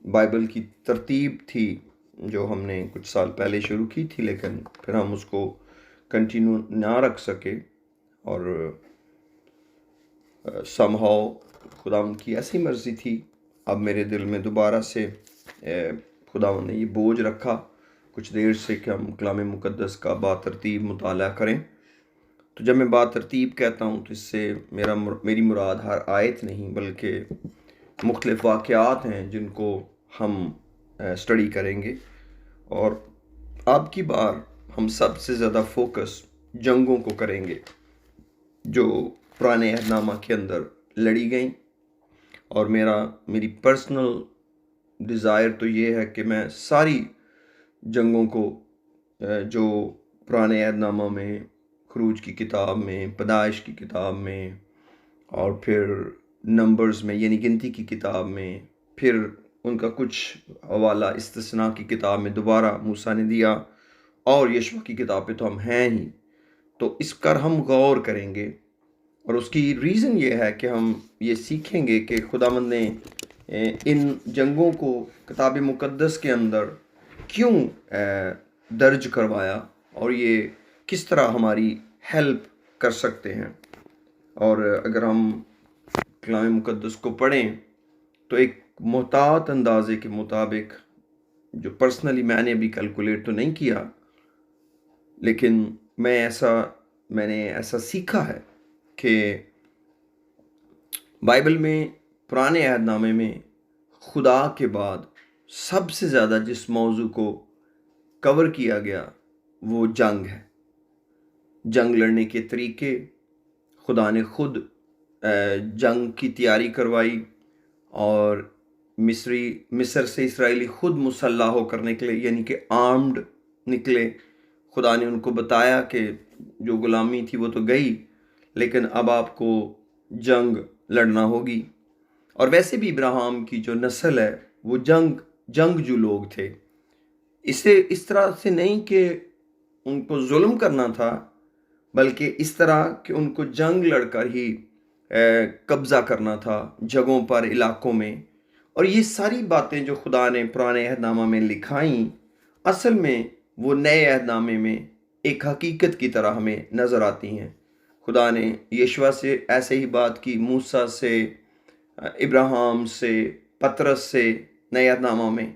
Bible की तरतीब थी जो हमने कुछ साल पहले शुरू की थी, लेकिन फिर हम उसको कंटिन्यू ना रख सके। और समहाउ खुदावंद की ऐसी मर्ज़ी थी, अब मेरे दिल में दोबारा से खुदावंद ने ये बोझ रखा कुछ देर से कि हम कलाम मुक़द्दस का बातरतीब मुताला करें। तो जब मैं बातरतीब कहता हूँ तो इससे मेरी मुराद हर आयत नहीं, बल्कि मुख्तलिफ़ वाक़यात हैं जिनको हम स्टडी करेंगे। और अब की बार हम सबसे ज़्यादा फोकस जंगों को करेंगे जो पुराने अहदनामा के अंदर लड़ी गई। और मेरी पर्सनल डिज़ायर तो ये है कि मैं सारी जंगों को जो पुराने अहदनामा में, खरूज की किताब में, पैदाइश की किताब में, और फिर नंबर्स में यानी गिनती की किताब में, फिर उनका कुछ हवाला इस्तिस्ना की किताब में दोबारा मूसा ने दिया, और यशवा की किताब पे तो हम हैं ही। तो इस पर हम गौर करेंगे और उसकी रीज़न ये है कि हम ये सीखेंगे कि खुदावंद ने इन जंगों को किताब मुक़द्दस के अंदर क्यों दर्ज करवाया और ये किस तरह हमारी हेल्प कर सकते हैं। और अगर हम कलाम मुक़द्दस को पढ़ें तो एक मोहतात अंदाज़े के मुताबिक, जो पर्सनली मैंने अभी कैलकुलेट तो नहीं किया, लेकिन मैंने ऐसा सीखा है कि बाइबल में पुराने अहदनामे में खुदा के बाद सबसे ज़्यादा जिस मौजू को कवर किया गया वो जंग है। जंग लड़ने के तरीके, खुदा ने खुद जंग की तैयारी करवाई, और मिस्र से इसराइली खुद मुसल्लाह होकर निकले, यानी कि आर्म्ड निकले। खुदा ने उनको बताया कि जो गुलामी थी वो तो गई, लेकिन अब आपको जंग लड़ना होगी। और वैसे भी इब्राहिम की जो नस्ल है वो जंगजू लोग थे। इसे इस तरह से नहीं कि उनको जुल्म करना था, बल्कि इस तरह कि उनको जंग लड़कर ही कब्ज़ा करना था जगहों पर, इलाकों में। और ये सारी बातें जो खुदा ने पुराने अहदनामा में लिखाई, असल में वो नए अहदनामे में एक हकीकत की तरह हमें नज़र आती हैं। खुदा ने यशवा से ऐसे ही बात की, मूसा से, इब्राहिम से, पतरस से, नए अहदनामा में।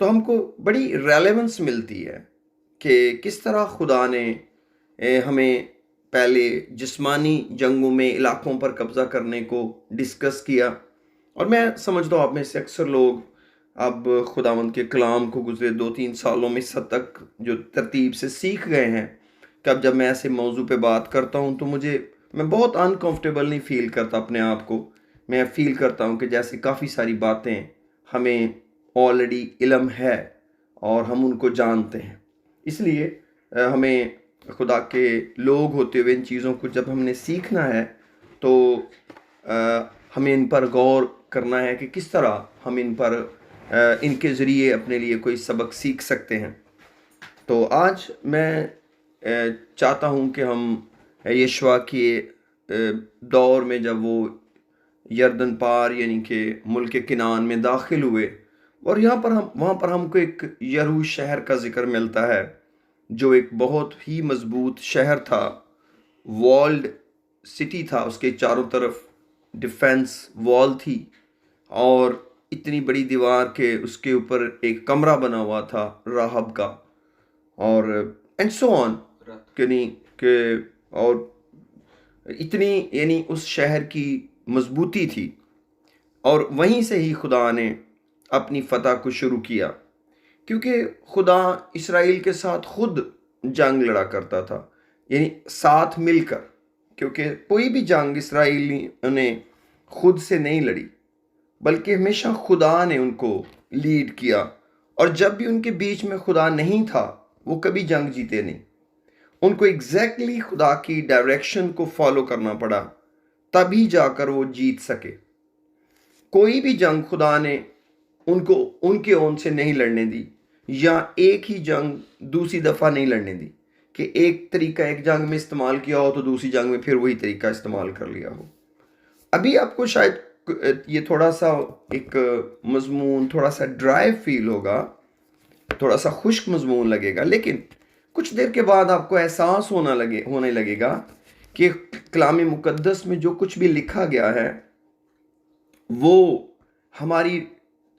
तो हमको बड़ी रेलेवेंस मिलती है कि किस तरह खुदा ने हमें पहले जिस्मानी जंगों में, इलाकों पर कब्ज़ा करने को डिस्कस किया। और मैं समझता हूँ आप में से अक्सर लोग अब खुदावंद के कलाम को गुज़रे 2-3 सालों में इस हद तक जो तरतीब से सीख गए हैं कि अब जब मैं ऐसे मौजू पे बात करता हूँ तो मैं बहुत अनकंफर्टेबल नहीं फ़ील करता अपने आप को। मैं फ़ील करता हूँ कि जैसे काफ़ी सारी बातें हमें ऑलरेडी इल्म है और हम उनको जानते हैं। इसलिए हमें खुदा के लोग होते हुए इन चीज़ों को जब हमने सीखना है तो हमें इन पर गौर करना है कि किस तरह हम इनके ज़रिए अपने लिए कोई सबक सीख सकते हैं। तो आज मैं चाहता हूँ कि हम यशवा के दौर में जब वो यरदन पार यानी कि मुल्क किनान में दाखिल हुए, और वहाँ पर हमको एक यरूश शहर का ज़िक्र मिलता है जो एक बहुत ही मजबूत शहर था, वॉल्ड सिटी था। उसके चारों तरफ डिफेंस वॉल थी और इतनी बड़ी दीवार के उसके ऊपर एक कमरा बना हुआ था राहब का, और एंड सो ऑन के और इतनी यानी उस शहर की मजबूती थी। और वहीं से ही खुदा ने अपनी फतह को शुरू किया, क्योंकि खुदा इसराइल के साथ खुद जंग लड़ा करता था, यानी साथ मिलकर। क्योंकि कोई भी जंग इसराइलियों ने खुद से नहीं लड़ी, बल्कि हमेशा खुदा ने उनको लीड किया। और जब भी उनके बीच में खुदा नहीं था वो कभी जंग जीते नहीं। उनको एग्जैक्टली खुदा की डायरेक्शन को फॉलो करना पड़ा, तभी जाकर वो जीत सके। कोई भी जंग खुदा ने उनको उनके ओन से नहीं लड़ने दी, या एक ही जंग दूसरी दफ़ा नहीं लड़ने दी कि एक तरीका एक जंग में इस्तेमाल किया हो तो दूसरी जंग में फिर वही तरीका इस्तेमाल कर लिया हो। अभी आपको शायद ये थोड़ा सा एक मजमून थोड़ा सा ड्राई फील होगा, थोड़ा सा खुश्क मजमून लगेगा, लेकिन कुछ देर के बाद आपको एहसास होने लगेगा कि कलाम मुकद्दस में जो कुछ भी लिखा गया है वो हमारी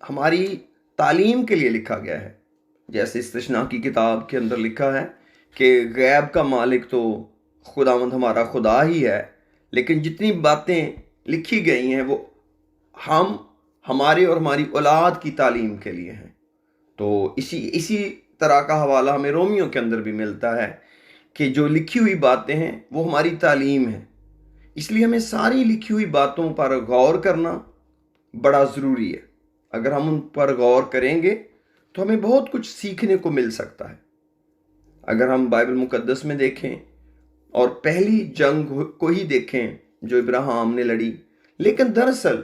हमारी तालीम के लिए लिखा गया है। जैसे इस्तिश्ना की किताब के अंदर लिखा है कि गैब का मालिक तो खुदावंद हमारा खुदा ही है, लेकिन जितनी बातें लिखी गई हैं वो हमारे और हमारी औलाद की तालीम के लिए हैं। तो इसी तरह का हवाला हमें रोमियो के अंदर भी मिलता है कि जो लिखी हुई बातें हैं वो हमारी तालीम है, इसलिए हमें सारी लिखी हुई बातों पर गौर करना बड़ा ज़रूरी है। अगर हम उन पर गौर करेंगे तो हमें बहुत कुछ सीखने को मिल सकता है। अगर हम बाइबल मुकद्दस में देखें और पहली जंग को ही देखें जो इब्राहिम ने लड़ी, लेकिन दरअसल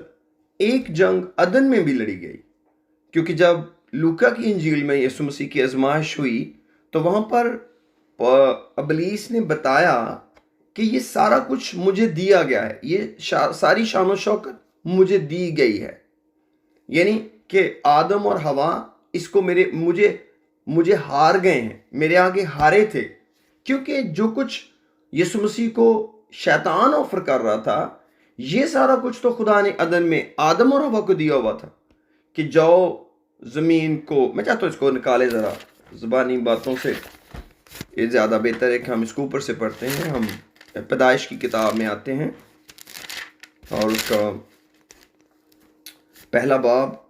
एक जंग अदन में भी लड़ी गई, क्योंकि जब लूका की इंजील में यीशु मसीह की आजमाइश हुई तो वहां पर इब्लीस ने बताया कि ये सारा कुछ मुझे दिया गया है, ये सारी शान और शौकत मुझे दी गई है। यानी कि आदम और हवा इसको मुझे हार गए हैं, मेरे आगे हारे थे, क्योंकि जो कुछ यीशु मसीह को शैतान ऑफर कर रहा था ये सारा कुछ तो खुदा ने अदन में आदम और हवा को दिया हुआ था कि जाओ ज़मीन को, मैं चाहता हूँ इसको निकाले ज़रा ज़बानी बातों से, ये ज़्यादा बेहतर है कि हम इसको ऊपर से पढ़ते हैं। हम पैदाइश की किताब में आते हैं और उसका पहला बाब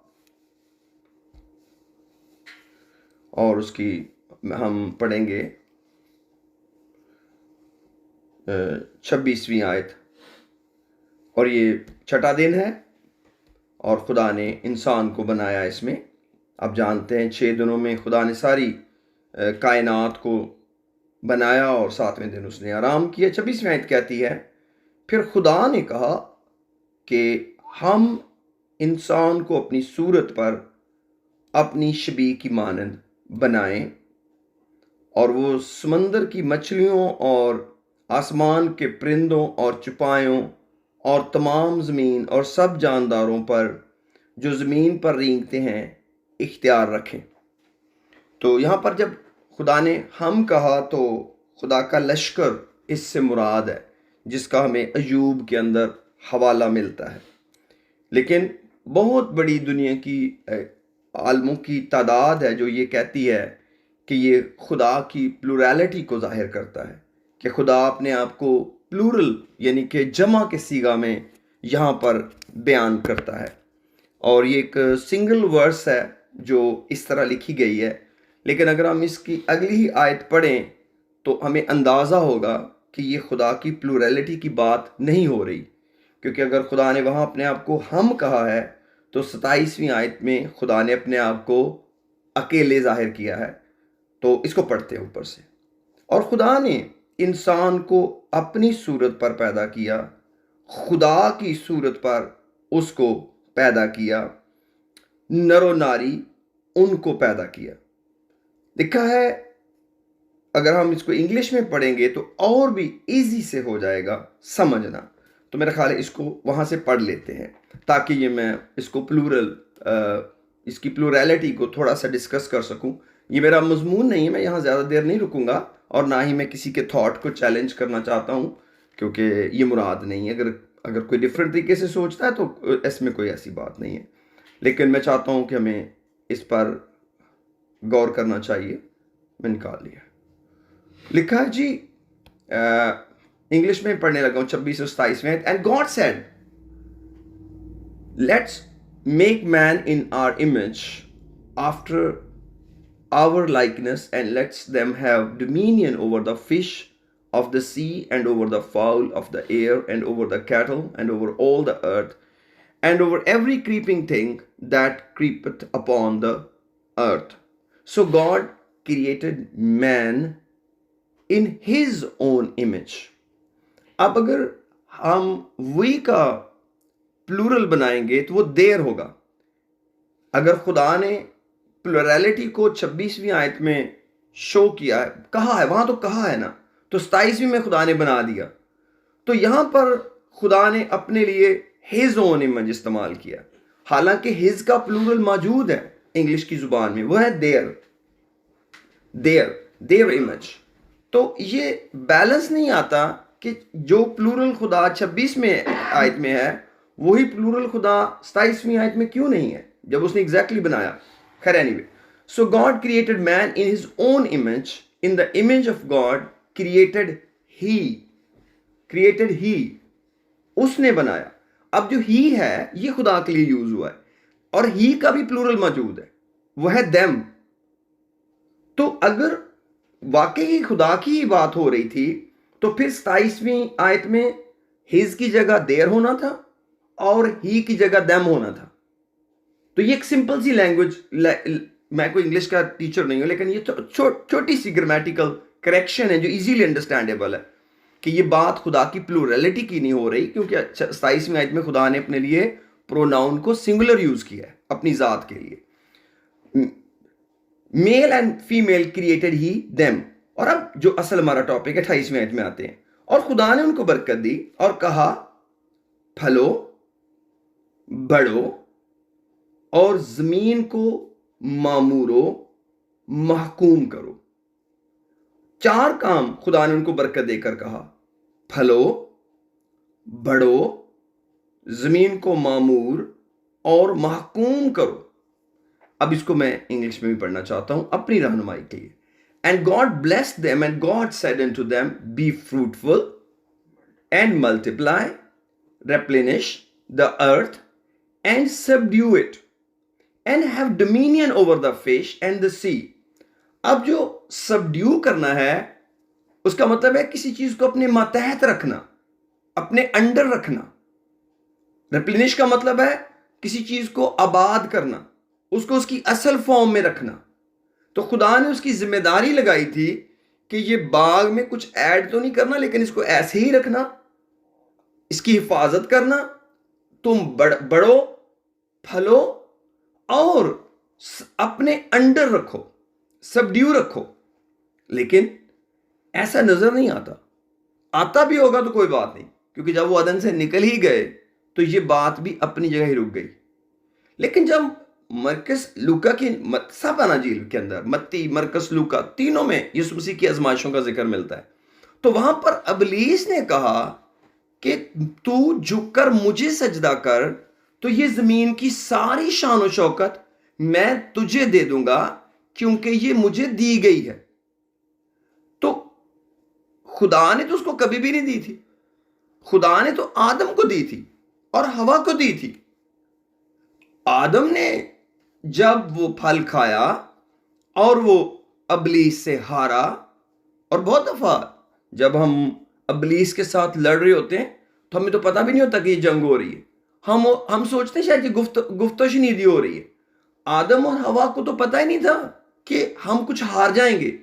और उसकी हम पढ़ेंगे 26वीं आयत। और ये छठा दिन है और खुदा ने इंसान को बनाया इसमें। आप जानते हैं 6 दिनों में खुदा ने सारी कायनात को बनाया और 7वें दिन उसने आराम किया। 26वीं आयत कहती है, फिर खुदा ने कहा कि हम इंसान को अपनी सूरत पर अपनी शबीह की मानंद बनाएं और वो समंदर की मछलियों और आसमान के परिंदों और चुपायों और तमाम ज़मीन और सब जानदारों पर जो ज़मीन पर रेंगते हैं इख्तियार रखें। तो यहाँ पर जब खुदा ने हम कहा तो खुदा का लश्कर इससे मुराद है, जिसका हमें अयूब के अंदर हवाला मिलता है। लेकिन बहुत बड़ी दुनिया की आलमों की तादाद है जो ये कहती है कि ये खुदा की प्लूरैलिटी को जाहिर करता है, कि खुदा अपने आप को प्लूरल यानी कि जमा के सीगा में यहाँ पर बयान करता है। और ये एक सिंगल वर्स है जो इस तरह लिखी गई है, लेकिन अगर हम इसकी अगली ही आयत पढ़ें तो हमें अंदाज़ा होगा कि ये खुदा की प्लूरैलिटी की बात नहीं हो रही, क्योंकि अगर खुदा ने वहाँ अपने आप को हम कहा है तो 27वीं आयत में खुदा ने अपने आप को अकेले जाहिर किया है। तो इसको पढ़ते हैं ऊपर से। और खुदा ने इंसान को अपनी सूरत पर पैदा किया, खुदा की सूरत पर उसको पैदा किया, नरो नारी उनको पैदा किया। लिखा है, अगर हम इसको इंग्लिश में पढ़ेंगे तो और भी इजी से हो जाएगा समझना, तो मेरा ख्याल है इसको वहाँ से पढ़ लेते हैं ताकि ये मैं इसको इसकी प्लूरैलिटी को थोड़ा सा डिस्कस कर सकूं। ये मेरा मजमून नहीं है, मैं यहाँ ज़्यादा देर नहीं रुकूंगा और ना ही मैं किसी के थॉट को चैलेंज करना चाहता हूँ, क्योंकि ये मुराद नहीं है। अगर कोई डिफरेंट तरीके से सोचता है तो इसमें कोई ऐसी बात नहीं है, लेकिन मैं चाहता हूँ कि हमें इस पर गौर करना चाहिए। मैं निकाल लिया। लिखा है जी, इंग्लिश में पढ़ने लगा हूँ 26 और 27 में। And God said, let's make man in our image after our likeness, and lets them have dominion over the fish of the sea and over the fowl of the air and over the cattle and over all the earth and over every creeping thing that creepeth upon the earth. So God created man in his own image. अब अगर हम we का plural बनाएंगे तो वो देर होगा। अगर खुदा ने प्लुरैलिटी को 26वीं आयत में शो किया है, कहा है, वहां तो कहा है ना, तो 27वीं में खुदा ने बना दिया। तो यहां पर खुदा ने अपने लिए हिज ओन इमेज इस्तेमाल किया, हालांकि हिज का प्लूरल मौजूद है इंग्लिश की जुबान में, वो है देयर, देयर इमेज। तो ये बैलेंस नहीं आता कि जो प्लूरल खुदा 26वें आयत में है वही प्लूरल खुदा 27वीं आयत में क्यों नहीं है, जब उसने एग्जैक्टली बनाया। खैर anyway, so God created man in his own image, in the image of God created he, उसने बनाया। अब जो ही है ये खुदा के लिए यूज हुआ है, और ही का भी प्लूरल मौजूद है, वो है देम। तो अगर वाकई ही खुदा की ही बात हो रही थी तो फिर 27वीं आयत में हिज की जगह देयर होना था और ही की जगह देम होना था। तो ये एक सिंपल सी लैंग्वेज, मैं कोई इंग्लिश का टीचर नहीं हूं, लेकिन ये छोटी सी ग्रामेटिकल करेक्शन है जो इजीली अंडरस्टैंडेबल है कि ये बात खुदा की प्लूरलिटी की नहीं हो रही, क्योंकि 27वीं आयत में खुदा ने अपने लिए प्रोनाउन को सिंगुलर यूज किया है अपनी जात के लिए। Male and female created he them. और अब जो असल हमारा टॉपिक है 28वें आयत में आते हैं, और खुदा ने उनको बरकत दी और कहा फलो, बढ़ो और जमीन को मामूरो, महकूम करो। 4 काम खुदा ने उनको बरकत देकर कहा, फलो, बढ़ो, जमीन को मामूर और महकूम करो। अब इसको मैं इंग्लिश में भी पढ़ना चाहता हूं अपनी रहनुमाई के लिए। And God blessed them and God said unto them, be fruitful and multiply, replenish the earth and subdue it and have dominion over the fish and the sea। अब जो सबड्यू करना है उसका मतलब है किसी चीज को अपने मातहत रखना, अपने अंडर रखना। रेप्लेनिश का मतलब है किसी चीज को आबाद करना, उसको उसकी असल फॉर्म में रखना। तो खुदा ने उसकी जिम्मेदारी लगाई थी कि ये बाग में कुछ ऐड तो नहीं करना, लेकिन इसको ऐसे ही रखना, इसकी हिफाजत करना। तुम बढ़ो, फलो और अपने अंडर रखो, सबड्यू रखो। लेकिन ऐसा नजर नहीं आता, आता भी होगा तो कोई बात नहीं, क्योंकि जब वो अदन से निकल ही गए तो ये बात भी अपनी जगह ही रुक गई। लेकिन जब मरकस लूका की सब अनाजील के अंदर, मत्ती, मरकस, लूका, तीनों में यीशु मसीह की आजमाइशों का जिक्र मिलता है, तो वहां पर इब्लीस ने कहा कि तू झुककर मुझे सजदा कर तो ये जमीन की सारी शान और शौकत मैं तुझे दे दूंगा, क्योंकि ये मुझे दी गई है। तो खुदा ने तो उसको कभी भी नहीं दी थी, खुदा ने तो आदम को दी थी और हवा को दी थी। आदम ने जब वो फल खाया और वो इब्लीस से हारा, और बहुत दफा जब हम इब्लीस के साथ लड़ रहे होते हैं तो हमें तो पता भी नहीं होता कि ये जंग हो रही है, हम सोचते हैं शायद ये गुफ्तशनीदी हो रही है। आदम और हवा को तो पता ही नहीं था कि हम कुछ हार जाएंगे,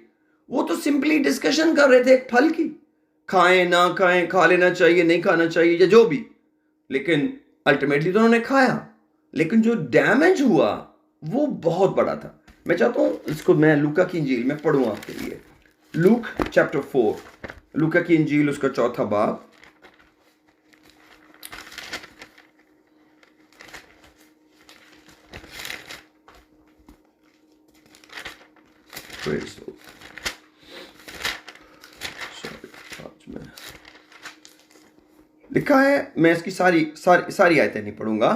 वो तो सिंपली डिस्कशन कर रहे थे एक फल की, खाएं ना खाएं, खा लेना चाहिए नहीं खाना चाहिए या जो भी। लेकिन अल्टीमेटली तो उन्होंने खाया, लेकिन जो डैमेज हुआ वो बहुत बड़ा था। मैं चाहता हूं इसको मैं लूका की इंजील में पढ़ूं आपके लिए। लूक चैप्टर 4, लूका की इंजील उसका 4था बाब, लिखा है, मैं इसकी सारी आयतें नहीं पढ़ूंगा।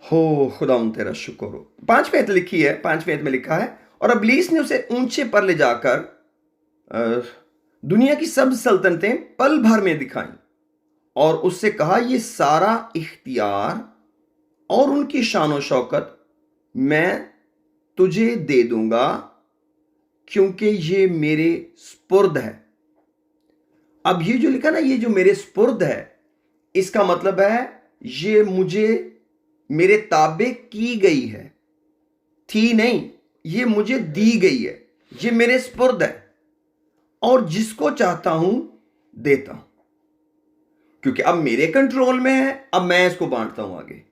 हो खुदा तेरा शुक्र हो। 5वीं आयत लिखी है, 5वीं आयत में लिखा है, और इब्लीस ने उसे ऊंचे पर ले जाकर दुनिया की सब सल्तनतें पल भर में दिखाई और उससे कहा, ये सारा इख्तियार और उनकी शान और शौकत मैं तुझे दे दूंगा, क्योंकि ये मेरे स्पुर्द है। अब ये जो लिखा ना, ये जो मेरे स्पुर्द है, इसका मतलब है ये मुझे मेरे ताबे की गई है, थी नहीं, ये मुझे दी गई है, ये मेरे स्पुर्द है और जिसको चाहता हूं देता हूं, क्योंकि अब मेरे कंट्रोल में है, अब मैं इसको बांटता हूं आगे।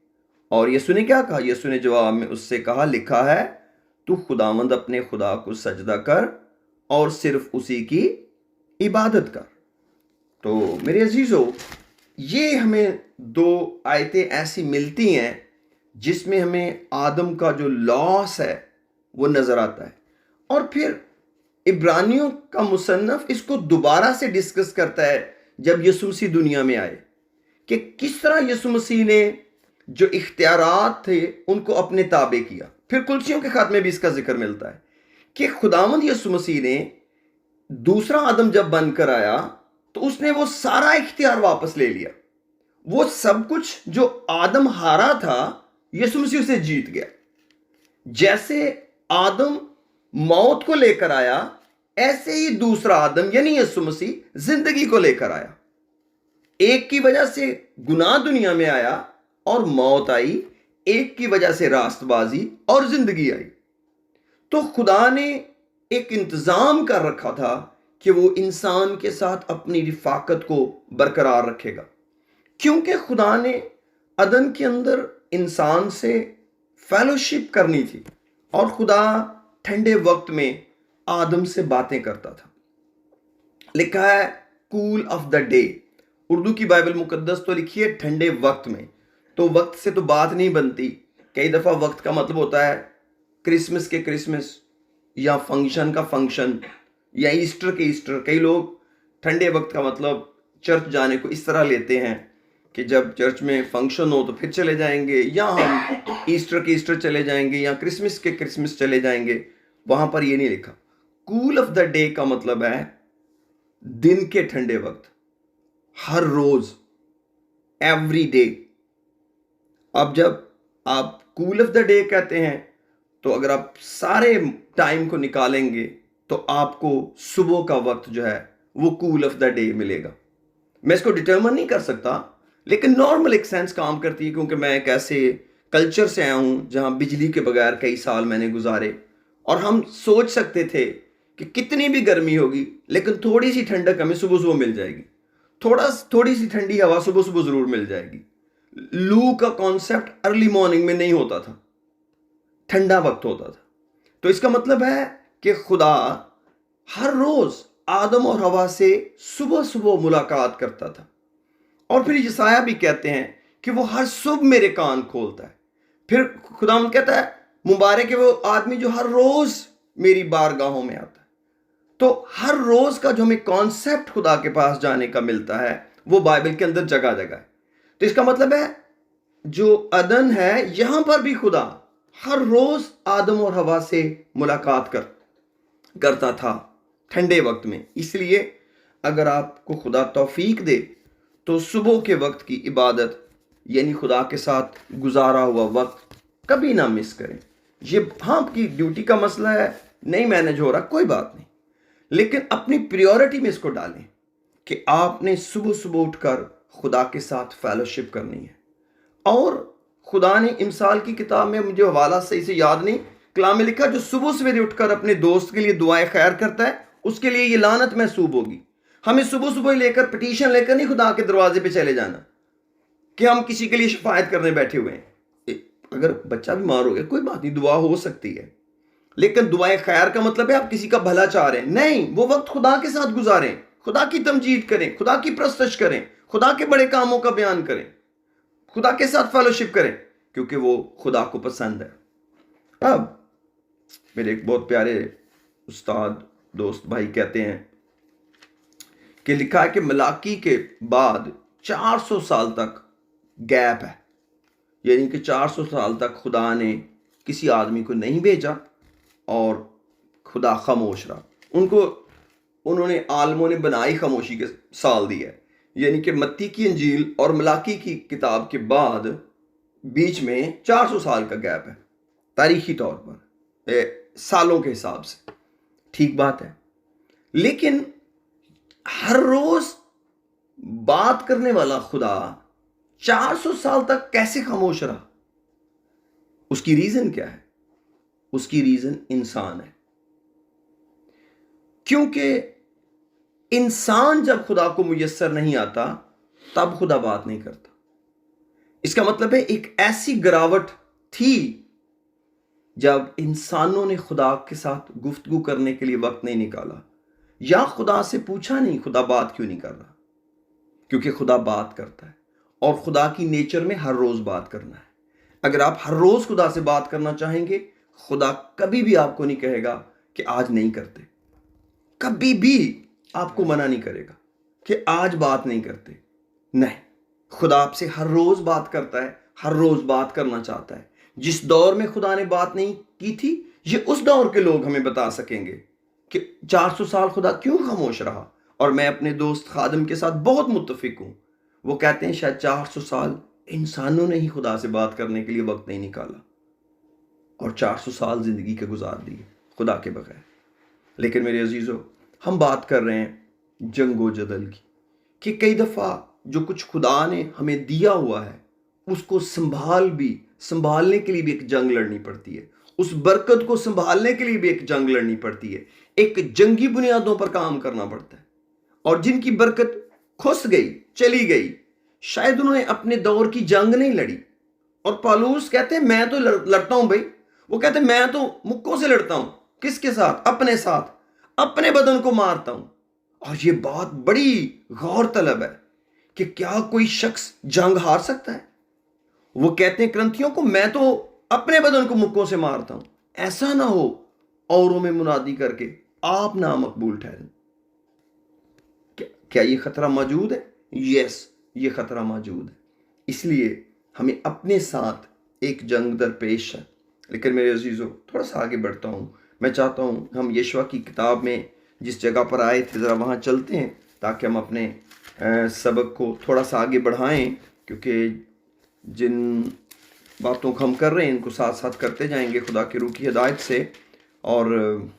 और यीशु ने क्या कहा? यीशु ने जवाब में उससे कहा, लिखा है तू खुदावंद अपने खुदा को सजदा कर और सिर्फ उसी की इबादत कर। तो मेरे अजीजों, ये हमें दो आयतें ऐसी मिलती हैं जिसमें हमें आदम का जो लॉस है वो नजर आता है। और फिर इब्रानियों का मुसन्नफ इसको दोबारा से डिस्कस करता है जब यीशु मसीह दुनिया में आए, कि किस तरह यीशु मसीह ने जो इख्तियारात थे उनको अपने ताबे किया। फिर कुलसियों के खात में भी इसका जिक्र मिलता है कि खुदावंद यीशु मसीह ने दूसरा आदम जब बनकर आया तो उसने वो सारा इख्तियार वापस ले लिया। वो सब कुछ जो आदम हारा था यीशु मसीह उसे जीत गया। जैसे आदम मौत को लेकर आया, ऐसे ही दूसरा आदम यानी यीशु मसीह जिंदगी को लेकर आया। एक की वजह से गुनाह दुनिया में आया और मौत आई, एक की वजह से रास्तबाजी और जिंदगी आई। तो खुदा ने एक इंतजाम कर रखा था कि वो इंसान के साथ अपनी रिफाकत को बरकरार रखेगा, क्योंकि खुदा ने अदन के अंदर इंसान से फेलोशिप करनी थी और खुदा ठंडे वक्त में आदम से बातें करता था। लिखा है cool off the day, Urdu की बाइबल मुकद्दस तो लिखी है ठंडे वक्त में। तो वक्त से तो बात नहीं बनती। कई दफ़ा वक्त का मतलब होता है क्रिसमस के क्रिसमस, या फंक्शन का फंक्शन, या ईस्टर के ईस्टर। कई लोग ठंडे वक्त का मतलब चर्च जाने को इस तरह लेते हैं कि जब चर्च में फंक्शन हो तो फिर चले जाएंगे, या हम ईस्टर के ईस्टर चले जाएंगे, या क्रिसमस के क्रिसमस चले जाएंगे। वहां पर ये नहीं लिखा। कूल ऑफ द डे का मतलब है दिन के ठंडे वक्त, हर रोज, एवरी डे। अब जब आप कूल ऑफ द डे कहते हैं तो अगर आप सारे टाइम को निकालेंगे तो आपको सुबह का वक्त जो है वो कूल ऑफ द डे मिलेगा। मैं इसको डिटर्मिन नहीं कर सकता, लेकिन नॉर्मल एक सेंस काम करती है, क्योंकि मैं एक ऐसे कल्चर से आया हूं जहां बिजली के बगैर कई साल मैंने गुजारे, और हम सोच सकते थे कि कितनी भी गर्मी होगी लेकिन थोड़ी सी ठंडक हमें सुबह सुबह मिल जाएगी, थोड़ी सी ठंडी हवा सुबह सुबह जरूर मिल जाएगी। लू का कॉन्सेप्ट अर्ली मॉर्निंग में नहीं होता था, ठंडा वक्त होता था। तो इसका मतलब है कि खुदा हर रोज आदम और हवा से सुबह सुबह मुलाकात करता था। और फिर यसाया भी कहते हैं कि वो हर सुबह मेरे कान खोलता है। फिर खुदावंद कहता है मुबारक है वो आदमी जो हर रोज मेरी बारगाहों में आता है। तो हर रोज का जो हमें कॉन्सेप्ट खुदा के पास जाने का मिलता है वो बाइबल के अंदर जगह जगह है। तो इसका मतलब है जो अदन है यहां पर भी खुदा हर रोज आदम और हवा से मुलाकात करता था ठंडे वक्त में। इसलिए अगर आपको खुदा तौफीक दे तो सुबह के वक्त की इबादत यानी खुदा के साथ गुजारा हुआ वक्त कभी ना मिस करें। ये हाँ आपकी ड्यूटी का मसला है, नहीं मैनेज हो रहा, कोई बात नहीं, लेकिन अपनी प्रायोरिटी में इसको डालें कि आपने सुबह सुबह उठकर खुदा के साथ फेलोशिप करनी है। और खुदा ने इमसाल की किताब में, मुझे हवाला सही से याद नहीं, कलाम में लिखा जो सुबह सवेरे उठकर अपने दोस्त के लिए दुआएं खैर करता है उसके लिए ये लानत महसूब होगी। हमें सुबह सुबह लेकर पिटीशन लेकर नहीं खुदा के दरवाजे पे चले जाना कि हम किसी के लिए शिफायत करने बैठे हुए हैं। अगर बच्चा बीमार हो गया कोई बात नहीं, दुआ हो सकती है, लेकिन दुआएं खैर का मतलब है आप किसी का भला चाह रहे हैं नहीं। वो वक्त खुदा के साथ गुजारें, खुदा की तमजीद करें, खुदा की प्रस्तश करें, खुदा के बड़े कामों का बयान करें, खुदा के साथ फेलोशिप करें, क्योंकि वो खुदा को पसंद है। अब मेरे एक बहुत प्यारे उस्ताद दोस्त भाई कहते हैं कि लिखा है कि मलाकी के बाद 400 साल तक गैप है, यानी कि 400 साल तक खुदा ने किसी आदमी को नहीं भेजा और खुदा खामोश रहा। उन्होंने आलमों ने बनाई खामोशी के साल दिया है, यानी कि मत्ती की इंजील और मलाकी की किताब के बाद बीच में 400 साल का गैप है तारीखी तौर पर, सालों के हिसाब से। ठीक बात है, लेकिन हर रोज बात करने वाला खुदा 400 साल तक कैसे खामोश रहा? उसकी रीजन क्या है? उसकी रीजन इंसान है, क्योंकि इंसान जब खुदा को मुयस्सर नहीं आता तब खुदा बात नहीं करता। इसका मतलब है एक ऐसी गिरावट थी जब इंसानों ने खुदा के साथ गुफ्तगू करने के लिए वक्त नहीं निकाला, या खुदा से पूछा नहीं खुदा बात क्यों नहीं कर रहा। क्योंकि खुदा बात करता है और खुदा की नेचर में हर रोज बात करना है। अगर आप हर रोज खुदा से बात करना चाहेंगे, खुदा कभी भी आपको नहीं कहेगा कि आज नहीं करते, कभी भी आपको मना नहीं करेगा कि आज बात नहीं करते। नहीं, खुदा आपसे हर रोज बात करता है, हर रोज बात करना चाहता है। जिस दौर में खुदा ने बात नहीं की थी, ये उस दौर के लोग हमें बता सकेंगे कि 400 साल खुदा क्यों खामोश रहा। और मैं अपने दोस्त खादिम के साथ बहुत मुत्तफिक हूं। वो कहते हैं शायद 400 साल इंसानों ने ही खुदा से बात करने के लिए वक्त नहीं निकाला और 400 साल जिंदगी के गुजार दिए खुदा के बगैर। लेकिन मेरे अजीजों, हम बात कर रहे हैं जंगो जदल की, कि कई दफा जो कुछ खुदा ने हमें दिया हुआ है उसको संभालने के लिए भी एक जंग लड़नी पड़ती है। उस बरकत को संभालने के लिए भी एक जंग लड़नी पड़ती है। एक जंगी बुनियादों पर काम करना पड़ता है। और जिनकी बरकत खुस गई, चली गई, शायद उन्होंने अपने दौर की जंग नहीं लड़ी। और पौलुस कहते हैं मैं तो लड़ता हूं भाई। वो कहते हैं मैं तो मुक्कों से लड़ता हूं। किसके साथ? अपने साथ, अपने बदन को मारता हूं। और ये बात बड़ी गौर तलब है कि क्या कोई शख्स जंग हार सकता है? वो कहते हैं क्रंथियों को, मैं तो अपने बदन को मुक्कों से मारता हूं। ऐसा ना हो औरों में मुनादी करके आप ना मकबूल ठहरें। क्या ये खतरा मौजूद है? यस, ये खतरा मौजूद है। इसलिए हमें अपने साथ एक जंग दरपेश है। लेकिन मेरे अजीजों, थोड़ा सा आगे बढ़ता हूं। मैं चाहता हूं हम यशवा की किताब में जिस जगह पर आए थे ज़रा वहां चलते हैं, ताकि हम अपने सबक को थोड़ा सा आगे बढ़ाएं। क्योंकि जिन बातों को हम कर रहे हैं इनको साथ साथ करते जाएंगे खुदा की रूह की हिदायत से। और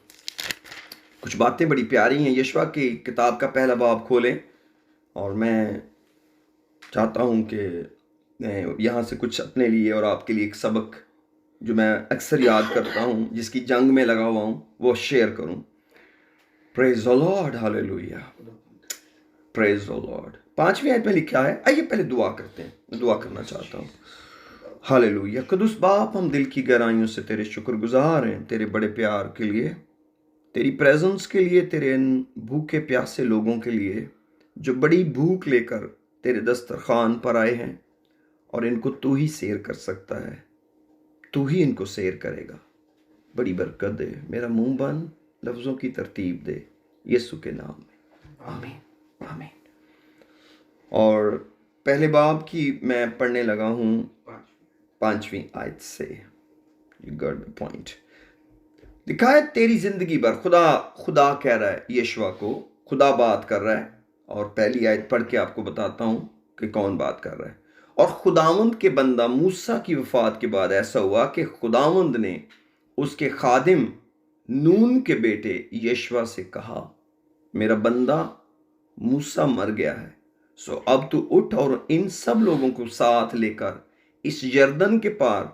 कुछ बातें बड़ी प्यारी हैं। यशवा की किताब का पहला बाब खोलें और मैं चाहता हूं कि यहाँ से कुछ अपने लिए और आपके लिए एक सबक जो मैं अक्सर याद करता हूं, जिसकी जंग में लगा हुआ हूं, वो शेयर करूं। Praise the lord, hallelujah, praise the lord. 5वीं आयत में लिखा है, आइए पहले दुआ करते हैं। मैं दुआ करना चाहता हूँ। हालेलुया। कदुस बाप, हम दिल की गहराइयों से तेरे शुक्रगुजार हैं, तेरे बड़े प्यार के लिए, तेरी प्रेजेंस के लिए, तेरे इन भूखे प्यासे लोगों के लिए जो बड़ी भूख लेकर तेरे दस्तरखान पर आए हैं। और इनको तू ही सैर कर सकता है, तू ही इनको सैर करेगा। बड़ी बरकत दे, मेरा मुंह बंद, लफ्ज़ों की तरतीब दे, यीशु के नाम में, आमीन, आमीन। और पहले बाब की मैं पढ़ने लगा हूँ 5वीं आयत से। You got the point. लिखा है तेरी जिंदगी भर, खुदा कह रहा है यशवा को, खुदा बात कर रहा है। और पहली आयत पढ़ के आपको बताता हूँ कि कौन बात कर रहा है। और खुदावंद के बंदा मूसा की वफात के बाद ऐसा हुआ कि खुदावंद ने उसके खादिम नून के बेटे यशवा से कहा, मेरा बंदा मूसा मर गया है, सो अब तू उठ और इन सब लोगों को साथ लेकर इस यर्दन के पार,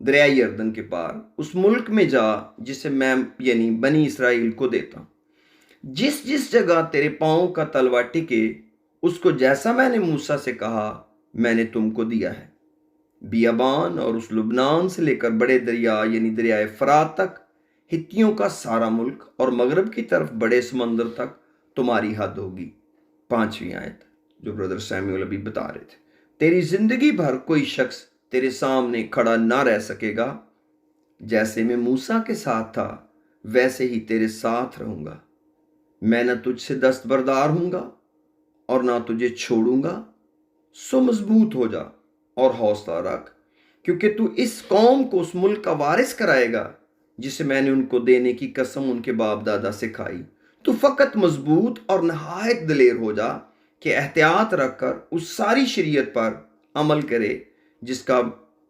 दरिया यर्दन के पार उस मुल्क में जा जिसे मैं यानी बनी इसराइल को देता हूं। जिस जिस जगह तेरे पांव का तलवा टिके, उसको जैसा मैंने मूसा से कहा मैंने तुमको दिया है। बियाबान और उस लुबनान से लेकर बड़े दरिया यानी दरियाए फरात तक, हित्तियों का सारा मुल्क और मगरब की तरफ बड़े समंदर तक तुम्हारी हद होगी। 5वीं आयत जो ब्रदर सैमुअल अभी बता रहे थे। तेरी जिंदगी भर कोई शख्स तेरे सामने खड़ा ना रह सकेगा। जैसे मैं मूसा के साथ था वैसे ही तेरे साथ रहूंगा। मैं न तुझसे दस्तबरदार हूंगा और ना तुझे छोड़ूंगा। सो मजबूत हो जा और हौसला रख, क्योंकि तू इस कौम को उस मुल्क का वारिस कराएगा जिसे मैंने उनको देने की कसम उनके बाप दादा से खाई। तू फकत मजबूत और नहायत दिलेर हो जा कि एहतियात रखकर उस सारी शरीयत पर अमल करे जिसका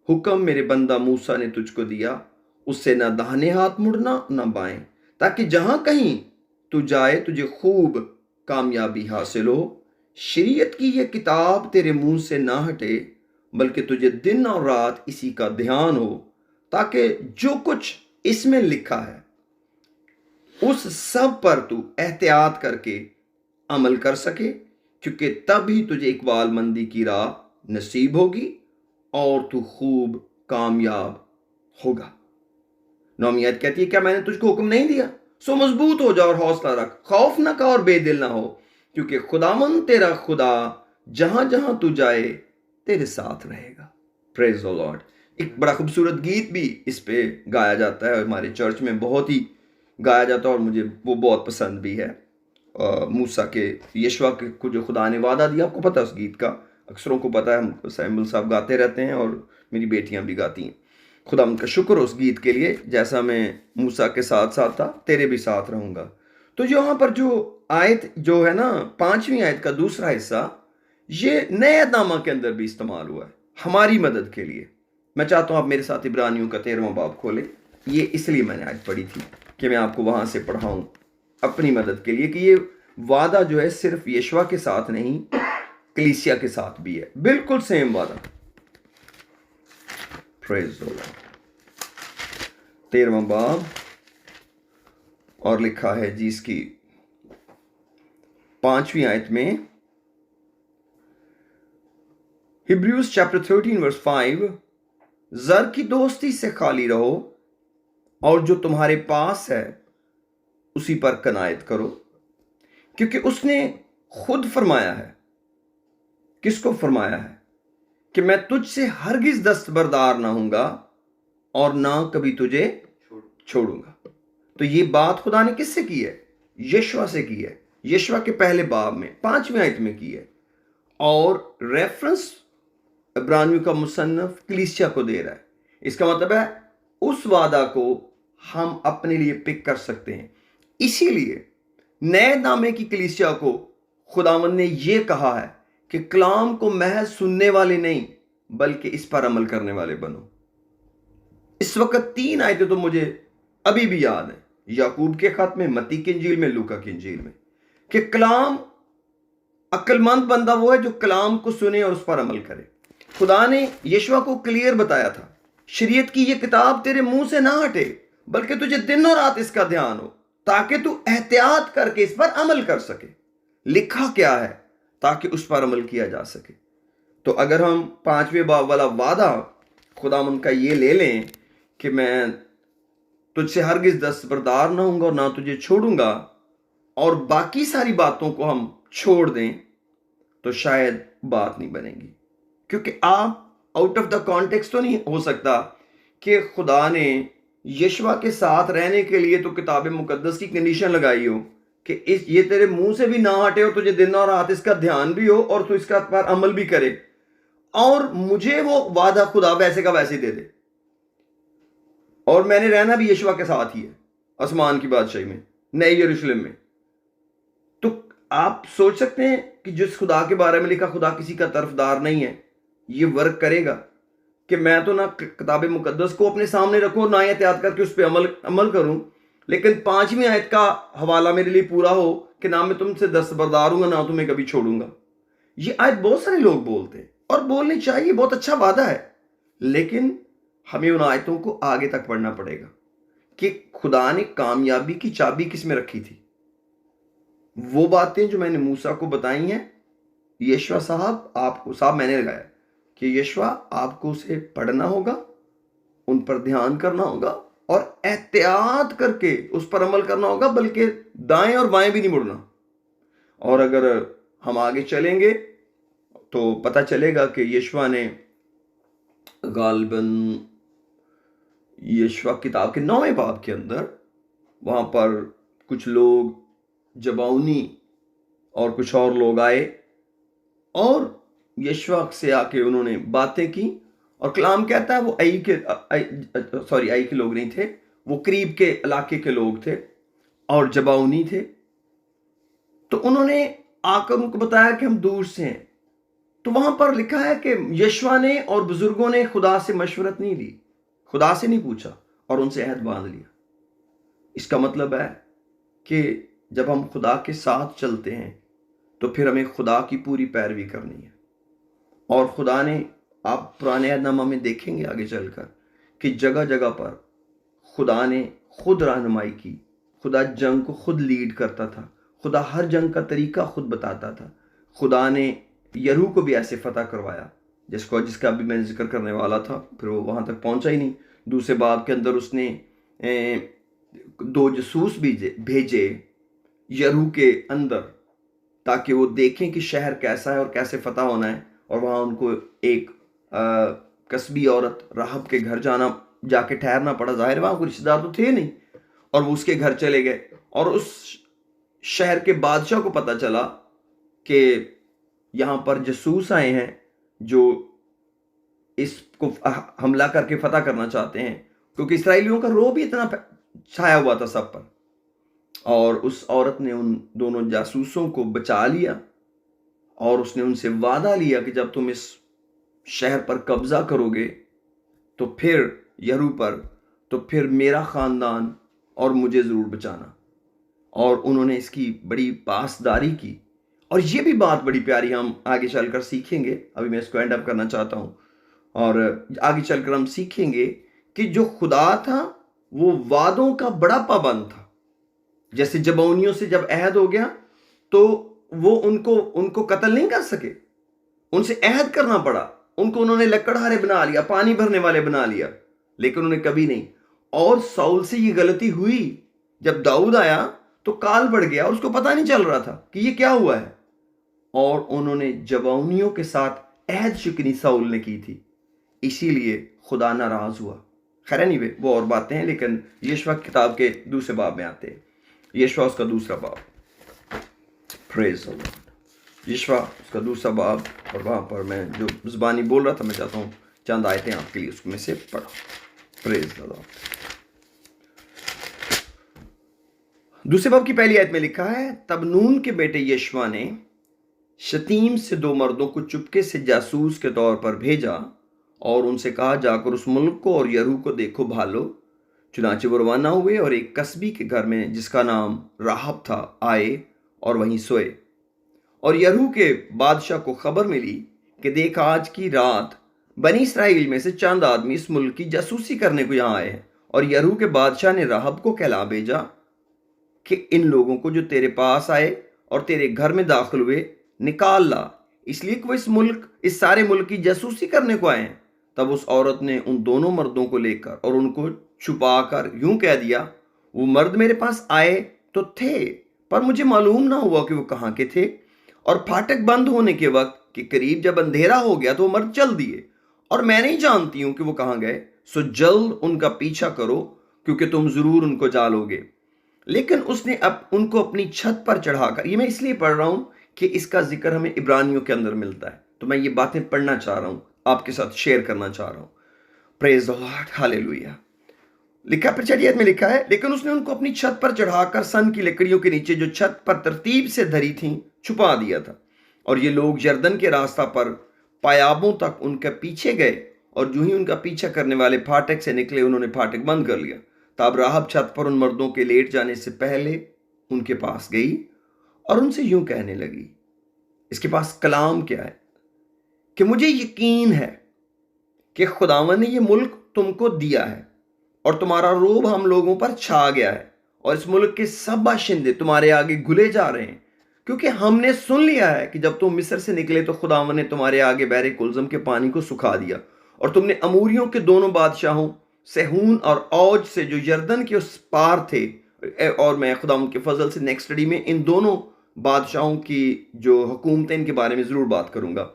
हुक्म मेरे बंदा मूसा ने तुझको दिया। उससे ना दाहिने हाथ मुड़ना ना बाएं, ताकि जहां कहीं तू जाए तुझे खूब कामयाबी हासिल हो। शरीयत की यह किताब तेरे मुंह से ना हटे, बल्कि तुझे दिन और रात इसी का ध्यान हो, ताकि जो कुछ इसमें लिखा है उस सब पर तू एहतियात करके अमल कर सके, क्योंकि तभी तुझे इकबालमंदी की राह नसीब होगी और तू खूब कामयाब होगा। 9वीं आयत कहती है, क्या मैंने तुझको हुक्म नहीं दिया? सो मजबूत हो जा और हौसला रख, खौफ न का और बेदिल ना हो, क्योंकि खुदावन तेरा खुदा जहां जहां तू जाए तेरे साथ रहेगा। Praise the Lord. एक बड़ा खूबसूरत गीत भी इस पे गाया जाता है, हमारे चर्च में बहुत ही गाया जाता है और मुझे वो बहुत पसंद भी है। मूसा के यशवा को जो खुदा ने वादा दिया, आपको पता है उस गीत का, अक्सरों को पता है, हम सैमुअल साहब गाते रहते हैं और मेरी बेटियां भी गाती हैं। खुदा उनका शुक्र उस गीत के लिए, जैसा मैं मूसा के साथ साथ था तेरे भी साथ रहूंगा। तो यहाँ पर जो आयत जो है ना, 5वीं आयत का दूसरा हिस्सा, ये नए नामा के अंदर भी इस्तेमाल हुआ है हमारी मदद के लिए। मैं चाहता हूं आप मेरे साथ इब्रानियों का 13वां बाब खोलें। ये इसलिए मैंने आयत पढ़ी थी कि मैं आपको वहां से पढ़ाऊं अपनी मदद के लिए कि ये वादा जो है सिर्फ यशवा के साथ नहीं, कलीसिया के साथ भी है, बिल्कुल सेम वादा। Praise the Lord. 13वां बाब और लिखा है जी इसकी 5वीं आयत में, हिब्रूज चैप्टर 13 वर्स 5, जर की दोस्ती से खाली रहो और जो तुम्हारे पास है उसी पर कनायत करो, क्योंकि उसने खुद फरमाया है। किसको फरमाया है? कि मैं तुझसे हरगिज दस्तबरदार ना हूंगा और ना कभी तुझे छोड़ूंगा। तो ये बात खुदा ने किससे की है? यशवा से की है। यशवा के पहले बाब में 5वीं आयत में की है, और रेफरेंस इब्रानियों का मुसन्नफ कलीसिया को दे रहा है। इसका मतलब है उस वादा को हम अपने लिए पिक कर सकते हैं। इसीलिए नए नामे की कलीसिया को खुदावंद ने यह कहा है कि कलाम को महज सुनने वाले नहीं बल्कि इस पर अमल करने वाले बनो। इस वक्त 3 आयतें तो मुझे अभी भी याद है, याकूब के खत में, मत्ती की इंजील में, लूका की इंजील में, कि कलाम, अक्लमंद बंदा वो है जो कलाम को सुने और उस पर अमल करे। खुदा ने यशवा को क्लियर बताया था, शरीयत की ये किताब तेरे मुंह से ना हटे बल्कि तुझे दिन और रात इसका ध्यान हो, ताकि तू एहतियात करके इस पर अमल कर सके। लिखा क्या है? ताकि उस पर अमल किया जा सके। तो अगर हम 5वें बाब वाला वादा खुदावंद का ये ले लें कि मैं तुझसे हरगिज दस्तबरदार ना होऊंगा और ना तुझे छोड़ूंगा, और बाकी सारी बातों को हम छोड़ दें, तो शायद बात नहीं बनेगी। क्योंकि आप आउट ऑफ द कॉन्टेक्स्ट तो नहीं हो सकता कि खुदा ने यशवा के साथ रहने के लिए तो किताब मुकद्दस की कंडीशन लगाई हो कि ये तेरे मुंह से भी ना हटे और तुझे दिन और रात इसका ध्यान भी हो और तू इसका पर अमल भी करे, और मुझे वो वादा खुदा वैसे का वैसे दे दे, और मैंने रहना भी यशवा के साथ ही है आसमान की बादशाही में, नए यरूशलेम में। तो आप सोच सकते हैं कि जिस खुदा के बारे में लिखा खुदा किसी का तरफदार नहीं है, ये वर्क करेगा कि मैं तो ना किताब मुकद्दस को अपने सामने रखूं, ना एहतियात करके उस पर अमल करूं, लेकिन 5वीं आयत का हवाला मेरे लिए पूरा हो कि ना मैं तुमसे दस्तबरदार हूंगा ना तुम्हें कभी छोड़ूंगा। ये आयत बहुत सारे लोग बोलते हैं और बोलनी चाहिए, बहुत अच्छा वादा है, लेकिन हमें उन आयतों को आगे तक पढ़ना पड़ेगा कि खुदा ने कामयाबी की चाबी किस में रखी थी। वो बातें जो मैंने मूसा को बताई हैं, यशवा साहब आपको, साहब मैंने लगाया कि यशवा आपको उसे पढ़ना होगा, उन पर ध्यान करना होगा और एहतियात करके उस पर अमल करना होगा, बल्कि दाएं और बाएं भी नहीं मुड़ना। और अगर हम आगे चलेंगे तो पता चलेगा कि यशवा ने गालिबन यशवा किताब के 9वें बाब के अंदर, वहां पर कुछ लोग जबाउनी और कुछ और लोग आए और यशवा से आके उन्होंने बातें की, और कलाम कहता है वो आई के लोग नहीं थे, वो करीब के इलाके के लोग थे और जबाउनी थे। तो उन्होंने आकर उनको बताया कि हम दूर से हैं। तो वहां पर लिखा है कि यशवा ने और बुजुर्गों ने खुदा से मशवरत नहीं ली, खुदा से नहीं पूछा और उनसे अहद बांध लिया। इसका मतलब है कि जब हम खुदा के साथ चलते हैं तो फिर हमें खुदा की पूरी पैरवी करनी है। और खुदा ने, आप पुराने अहदनामा में देखेंगे आगे चलकर कि जगह जगह पर खुदा ने खुद रहनुमाई की, खुदा जंग को खुद लीड करता था, खुदा हर जंग का तरीका खुद बताता था। खुदा ने यरू को भी ऐसे फतह करवाया जिसका अभी मैं जिक्र करने वाला था, फिर वो वहां तक पहुंचा ही नहीं। दूसरे बाब के अंदर उसने 2 जसूस भेजे यरू के अंदर ताकि वो देखें कि शहर कैसा है और कैसे फतह होना है। और वहाँ उनको एक कस्बी औरत राहब के घर जाके ठहरना पड़ा। जाहिर है वहाँ कोई रिश्तेदार तो थे नहीं, और वो उसके घर चले गए। और उस शहर के बादशाह को पता चला कि यहाँ पर जसूस आए हैं जो इसको हमला करके फतह करना चाहते हैं, क्योंकि इसराइलियों का रोब भी इतना छाया हुआ था सब पर। और उस औरत ने उन दोनों जासूसों को बचा लिया और उसने उनसे वादा लिया कि जब तुम इस शहर पर कब्जा करोगे तो फिर यरू पर, तो फिर मेरा खानदान और मुझे ज़रूर बचाना। और उन्होंने इसकी बड़ी पासदारी की। और ये भी बात बड़ी प्यारी हम आगे चलकर सीखेंगे। अभी मैं इसको एंड अप करना चाहता हूँ, और आगे चलकर हम सीखेंगे कि जो खुदा था वो वादों का बड़ा पाबंद था। जैसे जबौनियों से जब अहद हो गया तो वो उनको कत्ल नहीं कर सके, उनसे अहद करना पड़ा। उन्होंने लकड़हारे बना लिया, पानी भरने वाले बना लिया, लेकिन उन्हें कभी नहीं। और साउल से ये गलती हुई, जब दाऊद आया तो काल बढ़ गया और उसको पता नहीं चल रहा था कि ये क्या हुआ है। और उन्होंने जबौनियों के साथ अहद शिकनी साउल ने की थी, इसीलिए खुदा नाराज हुआ। खैर नहीं वे वो और बातें हैं, लेकिन यशवा किताब के दूसरे बाब में आते हैं। यशवा उसका दूसरा बाब, प्रेज द लॉर्ड। यशवा उसका दूसरा बाब, और वहां पर मैं जो ज़ुबानी बोल रहा था, मैं चाहता हूँ चंद आयतें आपके लिए उसमें से पढ़ो। Praise the Lord. दूसरे बाब की पहली आयत में लिखा है, तब नून के बेटे यशवा ने शतीम से 2 मर्दों को चुपके से जासूस के तौर पर भेजा और उनसे कहा, जाकर उस मुल्क को और यरू को देखो भालो। चुनाचे वो रवाना हुए और एक कस्बी के घर में जिसका नाम राहब था आए और वहीं सोए। और यरू के बादशाह को खबर मिली कि देख, आज की रात बनी इसराइल में से चंद आदमी इस मुल्क की जासूसी करने को यहाँ आए हैं। और यरू के बादशाह ने राहब को कहला भेजा कि इन लोगों को जो तेरे पास आए और तेरे घर में दाखिल हुए निकाल ला, इसलिए कि वो इस सारे मुल्क की जासूसी करने को आए हैं। तब उस औरत ने उन दोनों मर्दों को लेकर और उनको छुपाकर यूं कह दिया, वो मर्द मेरे पास आए तो थे, पर मुझे मालूम ना हुआ कि वो कहाँ के थे। और फाटक बंद होने के वक्त के करीब जब अंधेरा हो गया तो वो मर्द चल दिए, और मैं नहीं जानती हूं कि वो कहाँ गए। सो जल्द उनका पीछा करो, क्योंकि तुम जरूर उनको जालोगे। लेकिन उसने उनको अपनी छत पर चढ़ाकर, ये मैं इसलिए पढ़ रहा हूं कि इसका जिक्र हमें इब्रानियों के अंदर मिलता है, तो मैं ये बातें पढ़ना चाह रहा हूं, आपके साथ शेयर करना चाह रहा हूं। Praise the lord, hallelujah. लिखा प्रचलित में लिखा है, लेकिन उसने उनको अपनी छत पर चढ़ाकर सन की लकड़ियों के नीचे जो छत पर तरतीब से धरी थी छुपा दिया था। और ये लोग यरदन के रास्ता पर पायाबों तक उनके पीछे गए, और जो ही उनका पीछा करने वाले फाटक से निकले उन्होंने फाटक बंद कर लिया। तब राहब छत पर उन मर्दों के लेट जाने से पहले उनके पास गई और उनसे यूं कहने लगी, इसके पास कलाम क्या है, कि मुझे यकीन है कि खुदावन ने ये मुल्क तुमको दिया है और तुम्हारा रोब हम लोगों पर छा गया है, और इस मुल्क के सब बाशिंदे तुम्हारे आगे घुले जा रहे हैं, क्योंकि हमने सुन लिया है कि जब तुम मिस्र से निकले तो खुदावन ने तुम्हारे आगे बहरे कुलजम के पानी को सुखा दिया, और तुमने अमूरियों के दोनों बादशाहों सेहून और औज से जो यरदन के उस पार थे, और मैं खुदावन के फजल से नेक्स्ट स्टडी में इन दोनों बादशाहों की जो हुकूमतें इनके बारे में जरूर बात करूंगा।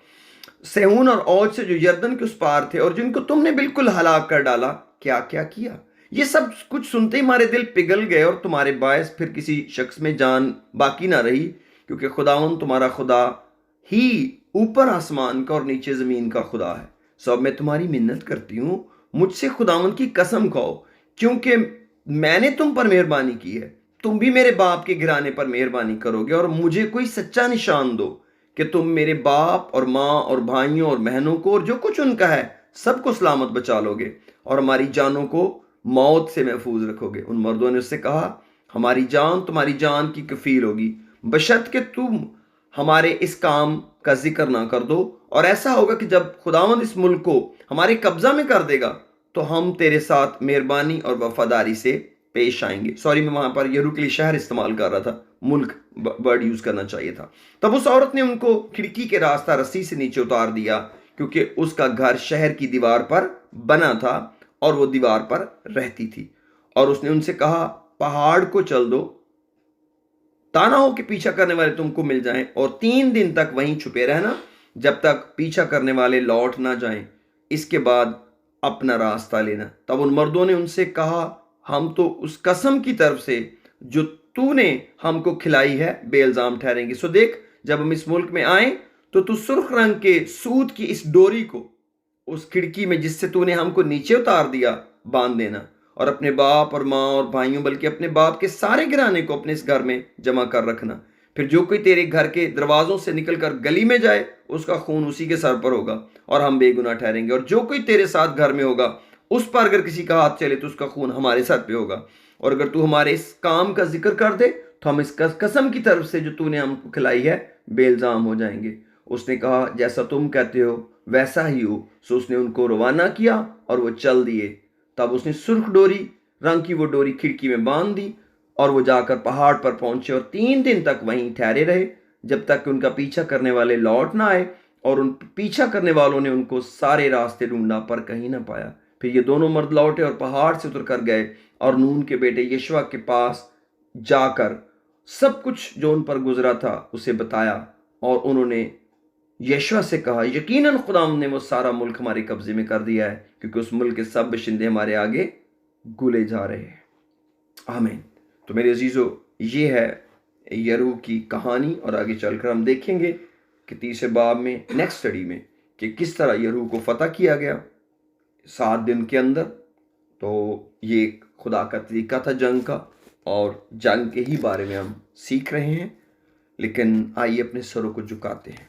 सेहून और औज से जो यरदन के उस पार थे और जिनको तुमने बिल्कुल हलाक कर डाला, क्या क्या किया। ये सब कुछ सुनते ही हमारे दिल पिघल गए, और तुम्हारे बायस फिर किसी शख्स में जान बाकी ना रही, क्योंकि खुदावन तुम्हारा खुदा ही ऊपर आसमान का और नीचे जमीन का खुदा है। सब मैं तुम्हारी मिन्नत करती हूँ, मुझसे खुदावन की कसम खाओ, क्योंकि मैंने तुम पर मेहरबानी की है, तुम भी मेरे बाप के घराने पर मेहरबानी करोगे, और मुझे कोई सच्चा निशान दो कि तुम मेरे बाप और माँ और भाइयों और बहनों को और जो कुछ उनका है सबको सलामत बचा लोगे, और हमारी जानों को मौत से महफूज रखोगे। उन मर्दों ने उससे कहा, हमारी जान तुम्हारी जान की कफील होगी, बशर्त कि तुम हमारे इस काम का जिक्र ना कर दो। और ऐसा होगा कि जब खुदावंद इस मुल्क को हमारे कब्जा में कर देगा तो हम तेरे साथ मेहरबानी और वफादारी से पेश आएंगे। सॉरी, मैं वहां पर यरू के लिए शहर इस्तेमाल कर रहा था, मुल्क वर्ड यूज करना चाहिए था। तब उस औरत ने उनको खिड़की के रास्ता रस्सी से नीचे उतार दिया, क्योंकि उसका घर शहर की दीवार पर बना था और वो दीवार पर रहती थी। और उसने उनसे कहा, पहाड़ को चल दो ताना हो कि पीछा करने वाले तुमको मिल जाएं, और 3 दिन तक वहीं छुपे रहना जब तक पीछा करने वाले लौट ना जाएं। इसके बाद अपना रास्ता लेना। तब उन मर्दों ने उनसे कहा, हम तो उस कसम की तरफ से जो तूने हमको खिलाई है बेइल्जाम ठहरेंगे। सो देख, जब हम इस मुल्क में आए तो तू सुर्ख रंग के सूत की इस डोरी को उस खिड़की में जिससे तूने हमको नीचे उतार दिया बांध देना, और अपने बाप और माँ और भाइयों बल्कि अपने बाप के सारे घराने को अपने इस घर में जमा कर रखना। फिर जो कोई तेरे घर के दरवाजों से निकलकर गली में जाए उसका खून उसी के सर पर होगा और हम बेगुनाह ठहरेंगे। और जो कोई तेरे साथ घर में होगा उस पर अगर किसी का हाथ चले तो उसका खून हमारे सर पे होगा। और अगर तू हमारे इस काम का जिक्र कर दे तो हम इस कसम की तरफ से जो तूने हमको खिलाई है बेइल्जाम हो जाएंगे। उसने कहा, जैसा तुम कहते हो वैसा ही हो। सो उसने उनको रवाना किया और वो चल दिए। तब उसने सुर्ख डोरी रंग की वो डोरी खिड़की में बांध दी और वो जाकर पहाड़ पर पहुंचे और 3 दिन तक वहीं ठहरे रहे जब तक कि उनका पीछा करने वाले लौट ना आए। और उन पीछा करने वालों ने उनको सारे रास्ते ढूंढा पर कहीं ना पाया। फिर ये दोनों मर्द लौटे और पहाड़ से उतर कर गए और नून के बेटे यशवा के पास जाकर सब कुछ जो उन पर गुजरा था उसे बताया। और उन्होंने यशवा से कहा, यकीनन खुदाम ने वो सारा मुल्क हमारे कब्जे में कर दिया है, क्योंकि उस मुल्क के सब बशिंदे हमारे आगे गुले जा रहे हैं। आमीन। तो मेरे अजीजों, ये है यरू की कहानी, और आगे चलकर हम देखेंगे कि 30 बाब में नेक्स्ट स्टडी में कि किस तरह यरू को फतह किया गया 7 दिन के अंदर। तो ये खुदा का तरीका था जंग का, और जंग के ही बारे में हम सीख रहे हैं। लेकिन आइए अपने सरों को झुकाते हैं।